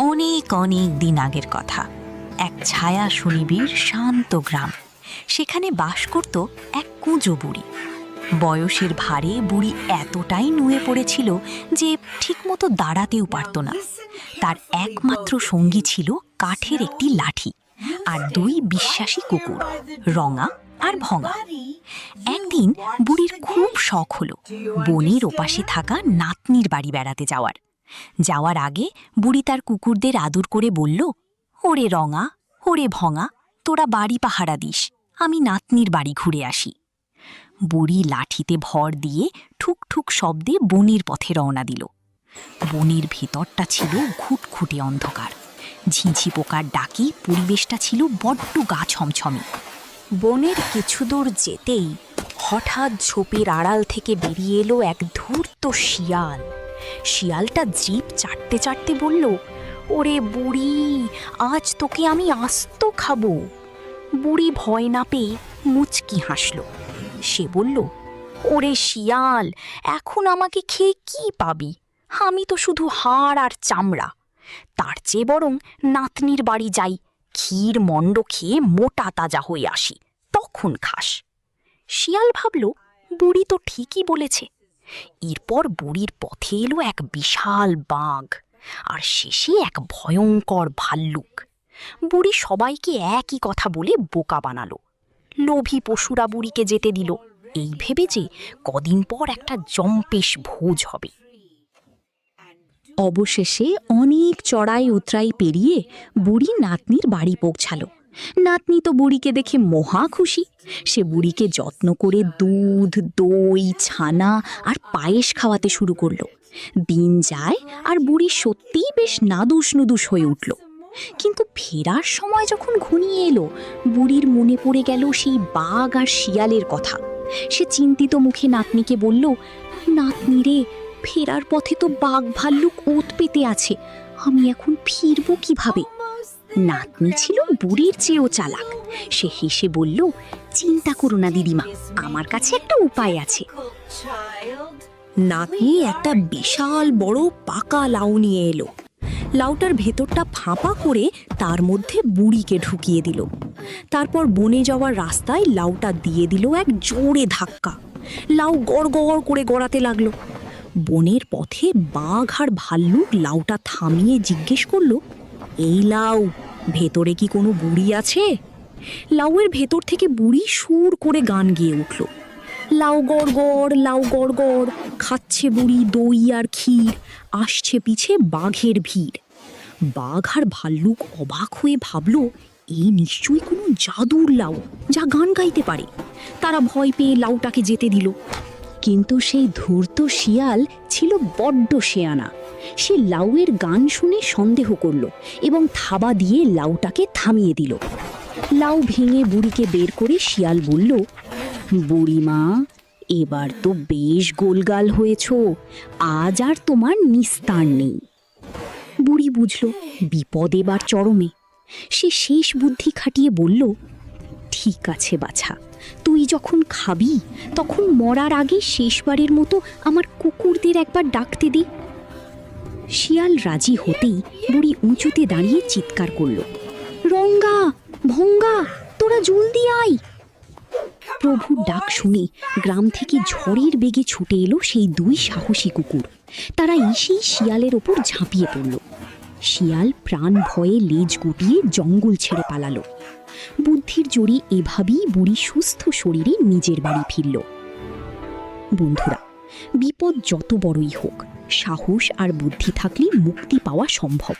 অনেক অনেক দিন আগের কথা। এক ছায়া সুনিবিড় শান্ত গ্রাম। সেখানে বাস করত এক কুঁজো বুড়ি। বয়সের ভারে বুড়ি এতটাই নুয়ে পড়েছিল যে ঠিকমতো দাঁড়াতেও পারত না। তার একমাত্র সঙ্গী ছিল কাঠের একটি লাঠি আর দুই বিশ্বাসী কুকুর, রঙা আর ভঙা। একদিন বুড়ির খুব শখ হলো বনের ওপাশে থাকা নাতনির বাড়ি বেড়াতে যাওয়ার আগে বুড়ি তার কুকুরদের আদর করে বলল, ওরে রঙা, ওরে ভঙা, তোরা বাড়ি পাহারা দিস, আমি নাতনির বাড়ি ঘুরে আসি। বুড়ি লাঠিতে ভর দিয়ে ঠুক ঠুক শব্দে বনের পথে রওনা দিল। বনের ভেতরটা ছিল ঘুটঘুটে অন্ধকার। ঝিঁঝি পোকার ডাকে পরিবেশটা ছিল বড্ড গা ছমছমে। বনের কিছু দূর যেতেই হঠাৎ ঝোপের আড়াল থেকে বেরিয়ে এলো এক ধূর্ত শিয়াল। শিয়ালটা জিভ চাটতে চাটতে বলল, ওরে বুড়ি, আজ তোকে আমি আস্ত খাবো। বুড়ি ভয় না পেয়ে মুচকি হাসল। সে বলল, ওরে শিয়াল, এখন আমাকে খেয়ে কি পাবি? আমি তো শুধু হাড় আর চামড়া। তার চেয়ে বরং নাতনির বাড়ি যাই, ক্ষীর মণ্ড খেয়ে মোটা তাজা হয়ে আসি, তখন খাস। শিয়াল ভাবল, বুড়ি তো ঠিকই বলেছে। এরপর বুড়ির পথে এলো এক বিশাল বাঘ আর শেষে এক ভয়ঙ্কর ভাল্লুক। বুড়ি সবাইকে একই কথা বলে বোকা বানালো। লোভী পশুরা বুড়িকে যেতে দিল, এই ভেবে যে কদিন পর একটা জম্পেশ ভোজ হবে। অবশেষে অনেক চড়াই উতরাই পেরিয়ে বুড়ি নাতনির বাড়ি পৌঁছালো। নাতনি তো বুড়িকে দেখে মহা খুশি। সে বুড়িকে যত্ন করে দুধ, দই, ছানা আর পায়েস খাওয়াতে শুরু করলো। দিন যায় আর বুড়ি সত্যিই বেশ নাদুস নুদুস হয়ে উঠল। কিন্তু ফেরার সময় যখন ঘনিয়ে এলো, বুড়ির মনে পড়ে গেল সেই বাঘ আর শিয়ালের কথা। সে চিন্তিত মুখে নাতনিকে বলল, নাতনি রে, ফেরার পথে তো বাঘ ভাল্লুক ওত পেতে আছে, আমি এখন ফিরবো কিভাবে? নাতনি ছিল বুড়ির চেয়েও চালাক। সে হেসে বলল, চিন্তা করো না দিদিমা, আমার কাছে একটা উপায় আছে। নাতনি একটা বিশাল বড় পাকা লাউ নিয়ে এলো। লাউটার ভেতরটা ফাঁপা করে তার মধ্যে বুড়িকে ঢুকিয়ে দিল। তারপর বনে যাওয়ার রাস্তায় লাউটা দিয়ে দিল এক জোরে ধাক্কা। লাউ গড় গড় করে গড়াতে লাগলো। বনের পথে বাঘ আর ভাল্লুক লাউটা থামিয়ে জিজ্ঞেস করলো, এই লাউ, ভেতরে কি কোনো বুড়ি আছে? লাউয়ের ভেতর থেকে বুড়ি সুর করে গান গেয়ে উঠল, লাউ গড় গড়, লাউ গড় গড়, খাচ্ছে বুড়ি দই আর ক্ষীর, আসছে পিছে বাঘের ভিড়। বাঘ আর ভাল্লুক অবাক হয়ে ভাবল, এই নিশ্চয়ই কোনো জাদুর লাউ যা গান গাইতে পারে। তারা ভয় পেয়ে লাউটাকে যেতে দিল। কিন্তু সেই ধূর্ত শিয়াল ছিল বড্ড শেয়ানা। সে লাউয়ের গান শুনে সন্দেহ করল এবং থাবা দিয়ে লাউটাকে থামিয়ে দিল। লাউ ভেঙে বুড়িকে বের করে শিয়াল বলল, বুড়িমা, এবার তো বেশ গোলগাল হয়েছ, আজ আর তোমার নিস্তার নেই। বুড়ি বুঝল বিপদ এবার চরমে। সে শেষ বুদ্ধি খাটিয়ে বলল, ঠিক আছে বাছা, তুই যখন খাবি তখন মরার আগে শেষবারের মতো আমার কুকুরদের একবার ডাকতে দি। শিয়াল রাজি হতেই বুড়ি উঁচুতে দাঁড়িয়ে চিৎকার করল, রঙ্গা, ভঙ্গা, তোরা জলদি আয়। প্রভুর ডাক শুনে গ্রাম থেকে ঝড়ের বেগে ছুটে এলো সেই দুই সাহসী কুকুর। তারা এসেই শিয়ালের ওপর ঝাঁপিয়ে পড়ল। শিয়াল প্রাণ ভয়ে লেজ গুটিয়ে জঙ্গল ছেড়ে পালালো। বুদ্ধির জোরে এভাবেই বুড়ি সুস্থ শরীরে নিজের বাড়ি ফিরল। বন্ধুরা, বিপদ যত বড়ই হোক, সাহস আর বুদ্ধি থাকলে মুক্তি পাওয়া সম্ভব।